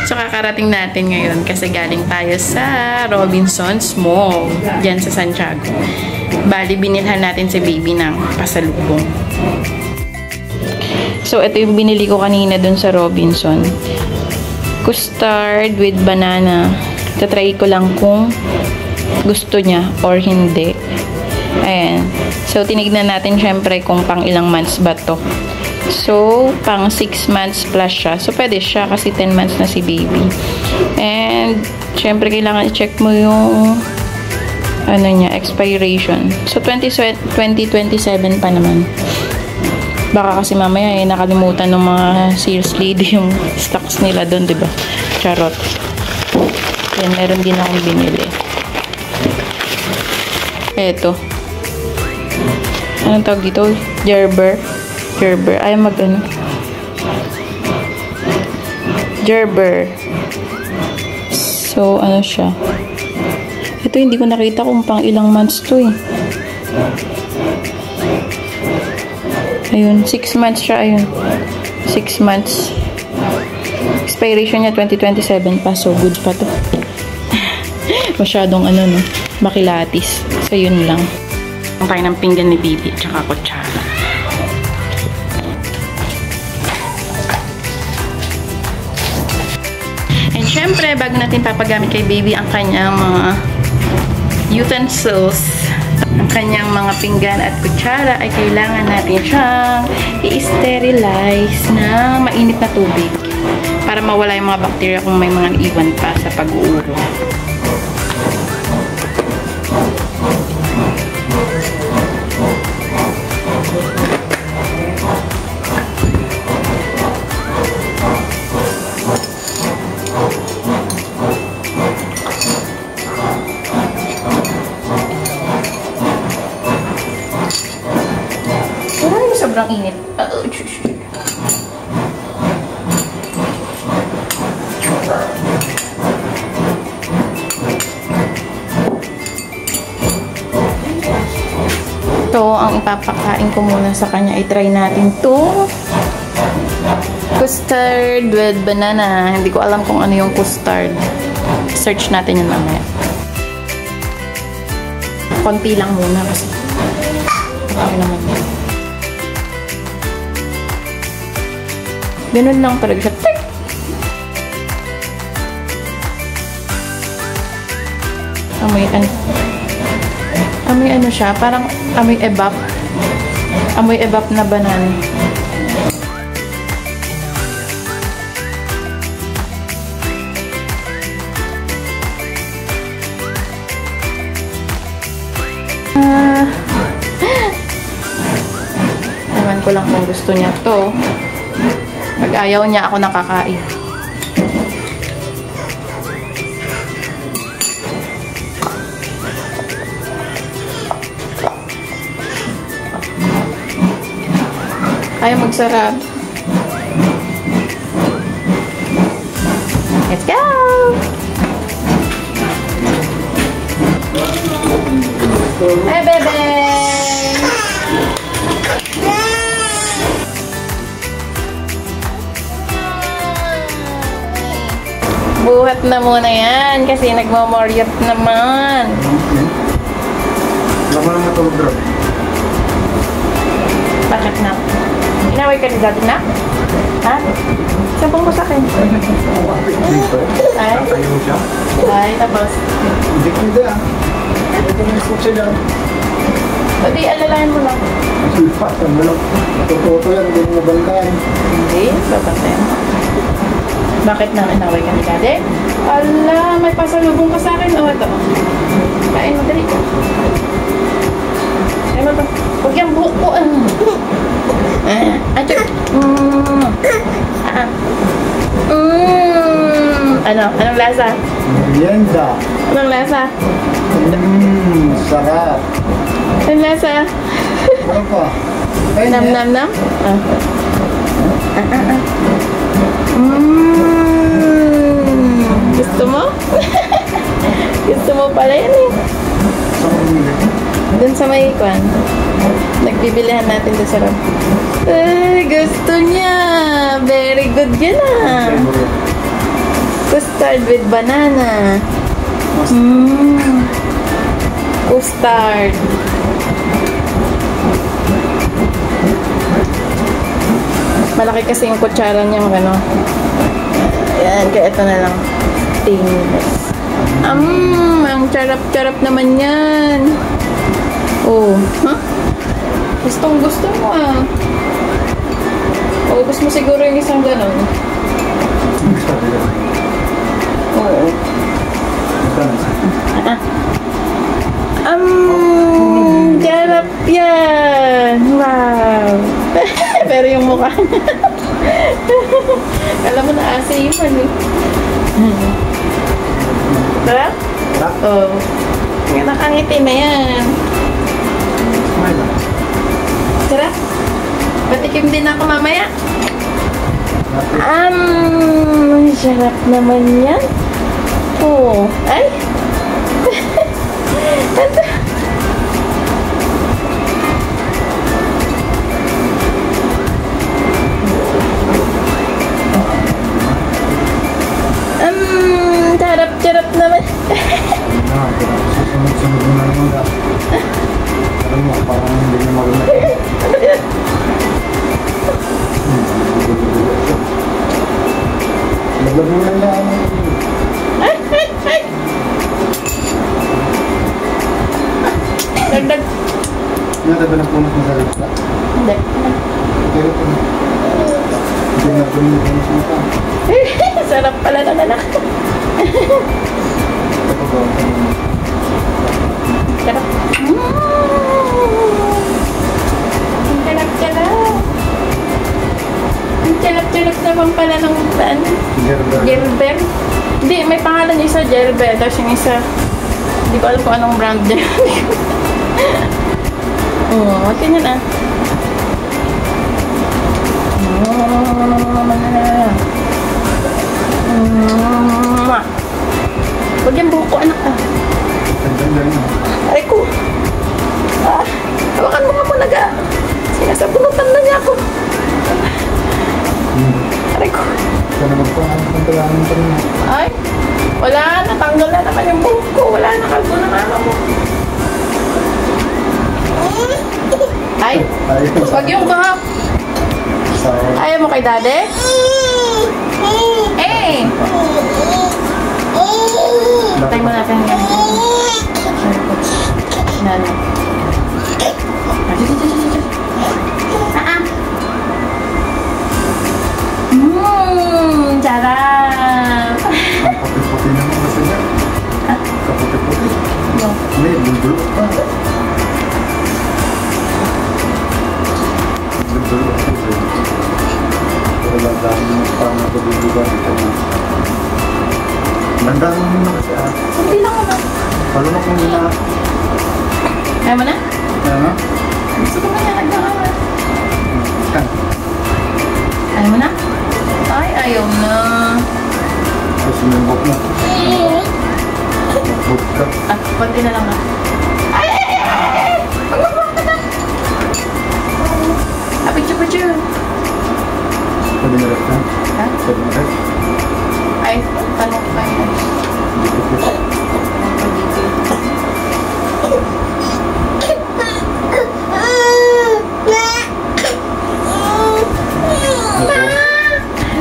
So, kakarating natin ngayon kasi galing tayo sa Robinsons Mall dyan sa Santiago. Bali, binilhan natin si baby ng pasalubong. So, ito yung binili ko kanina dun sa Robinson. Custard with banana. Tatry ko lang kung gusto niya or hindi. Ayan. So, tinignan natin syempre kung pang ilang months ba to. So, pang 6 months plus siya. So, pwede siya kasi 10 months na si baby. And, syempre, kailangan i-check mo yung ano niya, expiration. So, 2027 pa naman. Baka kasi mamaya nakalimutan ng mga sales lady yung stocks nila doon, diba? Charot. Yan, meron din akong binili. Eto. Anong tawag dito? Gerber. Ay, mag-ano? Gerber. So, ano siya? Ito, hindi ko nakita kung pang ilang months to eh. Ayun, 6 months siya, ayun. 6 months. Expiration niya 2027 pa, so good pa to. Masyadong ano, no? Makilatis. So, yun lang. Ang tayo ng pinggan ni baby, tsaka kutsara. And syempre, bago natin papagamit kay baby ang kanyang mga utensils, ang kanyang mga pinggan at kutsara, ay kailangan natin siyang i-sterilize ng mainit na tubig para mawala yung mga bacteria kung may mga iwan pa sa pag-uuro. Sobrang init. Ito, ang ipapakain ko muna sa kanya. I-try natin to custard with banana. Hindi ko alam kung ano yung custard. Search natin yun mamaya. Konti lang muna kasi okay naman yun. Ganun lang talaga siya. Amoy ano siya, parang amoy ebap. Amoy ebap na banana. Ewan ko lang kung gusto niya to. Pag ayaw niya, ako nakakain. Ayaw magsarap. Let's go! Hey, bebe! Buhat na muna yan kasi nagmamoryat naman. Wala mo lang matulog bro. Bakit na? Inaway ka ni daddy na? Ha? Sabong mo sa akin. Ay? Ay, tapos? Hindi ko hindi ah. Hindi ko nag-scoop siya dyan. Pwede, alalayan mo lang. Sulpat, ano lang. Tututo yan, hindi mo nabantayan. Hindi, babantayan mo. Bakit na inaway ka ni daddy? Ala, may pasalubong ka sa akin. O, ito. Kain mo, dali. Kain mo ito. Huwag yung buhok ko. Achoo. Ano? Anong lasa? Merienda. Anong lasa? Sarap. Anong lasa? Ano pa? Nam. Gusto mo? Gusto mo pala yan eh. Dun sa may kwan. Nagbibilihan natin doon sa ram. Ay, gusto niya. Very good yan ah. Custard with banana. Custard. Malaki kasi yung kutsara niya, ano. Ayan, kaya ito na lang. Stainless. Ang charap-charap naman yan. Oh, huh? Gustong gusto mo ah. Ubus mo siguro yung isang ganon. Oo. Charap yan. Wow. Pero yung mukha niya. Alam mo na asa yun eh. Sarap? Oo. Nakangiti na yan. Sarap? Patikim din ako mamaya. Sarap naman yan. Oo. Ay! Charap naman. Susunod-sunod mo na naman. Alam mo, parang hindi na maganda. Laglag mo na lang. Ay! Dagdag. Nada ba ng punas mo sa resta? Hindi. Pero kung hindi na punas mo pa. Sarap pala na anak. Sarap. Ang charap naman pala ng Gerber. Hindi, may pangalan isa Gerber. Tapos yung isa, hindi ko alam kung anong brand niya. Oo, tingnan ah. Huwag yung buko, anak ah. Aray ko. Hawakan mo nga po naga. Sinasabunutan na niya ako. Aray ko. Sana magpapantalanan pa rin. Ay, wala. Natanggal na naman yung buko. Wala na kalbo ng ano mo. Ay, huwag yung bahap. Ayaw mo kay daddy? Eh! Patay mo natin yan. Nano. Sarap! Ang puti-puti naman kasi niya. Kaputi-puti. Yung. May bulbulok pa. Bulbulok pa. Pero lang mo pang nabulbugan ito na. Landang mo muna kasi ah. Hindi lang ako. Palunok mo muna. Kaya mo na? Kaya na? Gusto ko na yan. Nagdaan. Kan. Ayaw mo na? Ay, ayaw na. Ay, sumembok na. Sumembok ka. Konti na lang na. Ay! Pagmamahal ka na! Picture. Pwede na rin ka? Ha? Pwede na rin? Ay, tanong pa yun.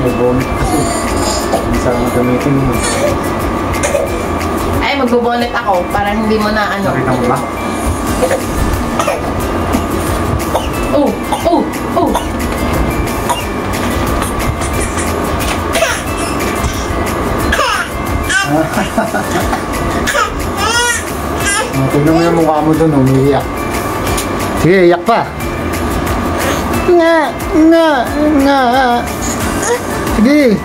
Mag-bonnet kasi. Hindi sana gamitin mo. Ay, magbo-bonnet ako para hindi mo na ano. Nakita mo ba? Oh! Tignan mo yung mukha mo dun, umiiyak. Sige, iyak pa. Nga. Sige.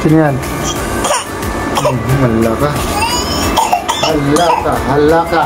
Sino yan? Hala ka.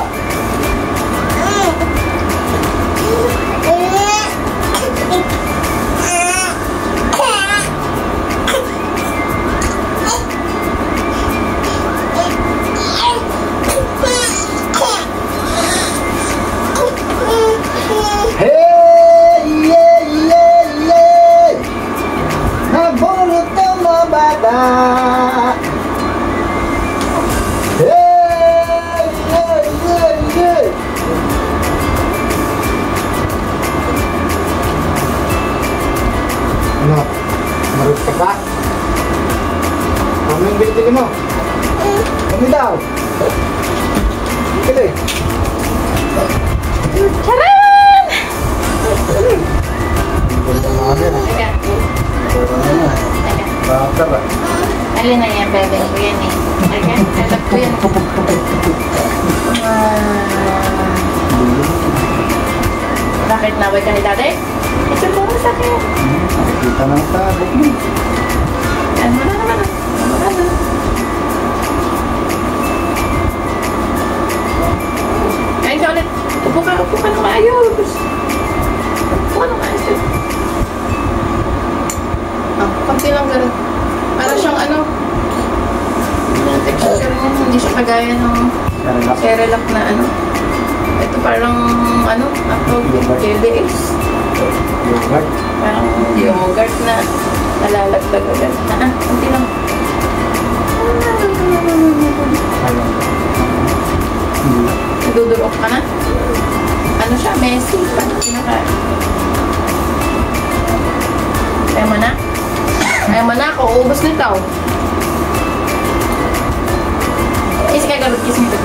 bili mo. Kami daw. Kili. Charan! Teka. Bakar ah. Alin na yan, bebe ko yan eh. Teka, tatap ko yan. Bakit naway ka ni tatay? Ito po ang sakit. Nakikita ng tabo. Yan mo na naman. Ayun ka ulit. Upo ka na maayos. Upo ka na maayos. Konti lang ganun. Para siyang ano, yung texture niya, hindi siya kagaya ng Cerelac na ano. Ito parang ano, LDS. Yogurt. Parang yogurt na nalalaglag agad. Konti lang. Nagdudurok ka na? Ano siya? Messy. Parang kinakain. Ayaw mo na? Ayaw mo na ako. Uubos nito. Kiss ka gabot. Kiss nito.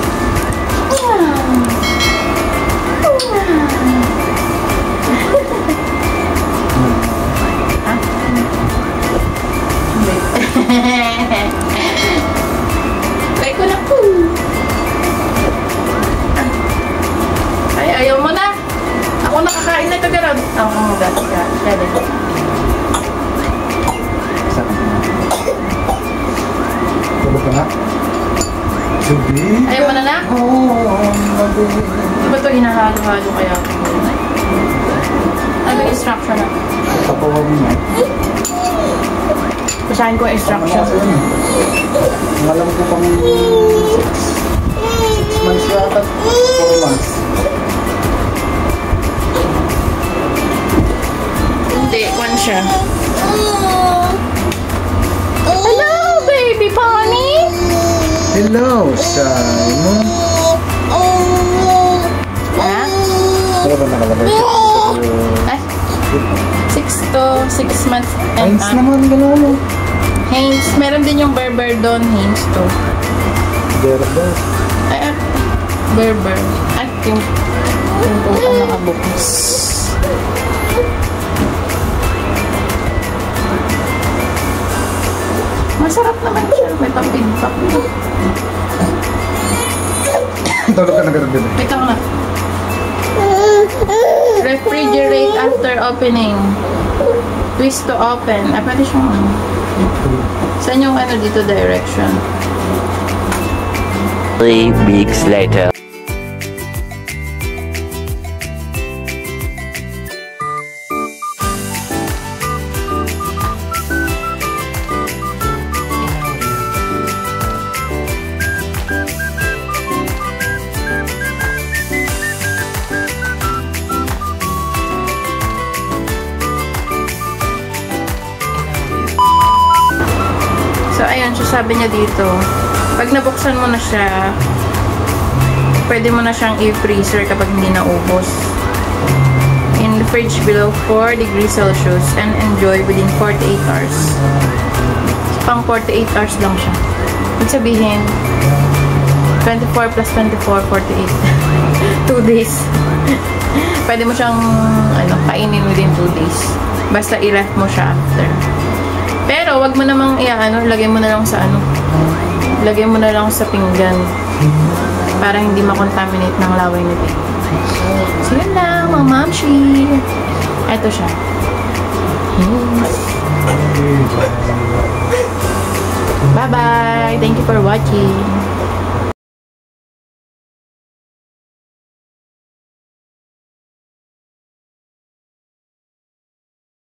Try ko na po. Ay, ayaw mo na. Ako nakakain na ito, garod. Ako dati ka. Dali. Tulog ka na? Ayaw mo na na? Di ba ito hinahalo-halo kaya? Ano yung instruction na? Tapawa mo na. Basahin ko yung instruction. Ang alam ko pang 6 months yata. 4 months. Hindi, one siya. Hello, baby pony! Hello, Simon. Ha? Ano ba nakalagay? Ay, 6 months and Heinz naman, gano'n. Heinz, meron din yung Berber doon, Heinz to. Berber. Ay, Berber. Ay, yung utang nakabukas. Masarap naman siya. May pang-feedback. Tulog ka na gano'n din. Wait lang na. Refrigerate after opening. Twist to open. Ay, pwede siyang ano. Saan yung ano dito direction? 3 weeks later. So, ayan, so sabi niya dito, pag nabuksan mo na siya, pwede mo na siyang i-freezer kapag hindi naubos. In the fridge below 4 degrees Celsius and enjoy within 48 hours. So, pang 48 hours lang siya. Ibig sabihin, 24 plus 24, 48. 2 days. Pwede mo siyang ano, kainin within 2 days. Basta i-ref mo siya after. Pero, wag mo namang, lagay mo na lang sa lagay mo na lang sa pinggan. Para hindi makontaminate ng laway ni baby. So, yun lang, mga mamshi. Ito siya. Bye-bye! Thank you for watching.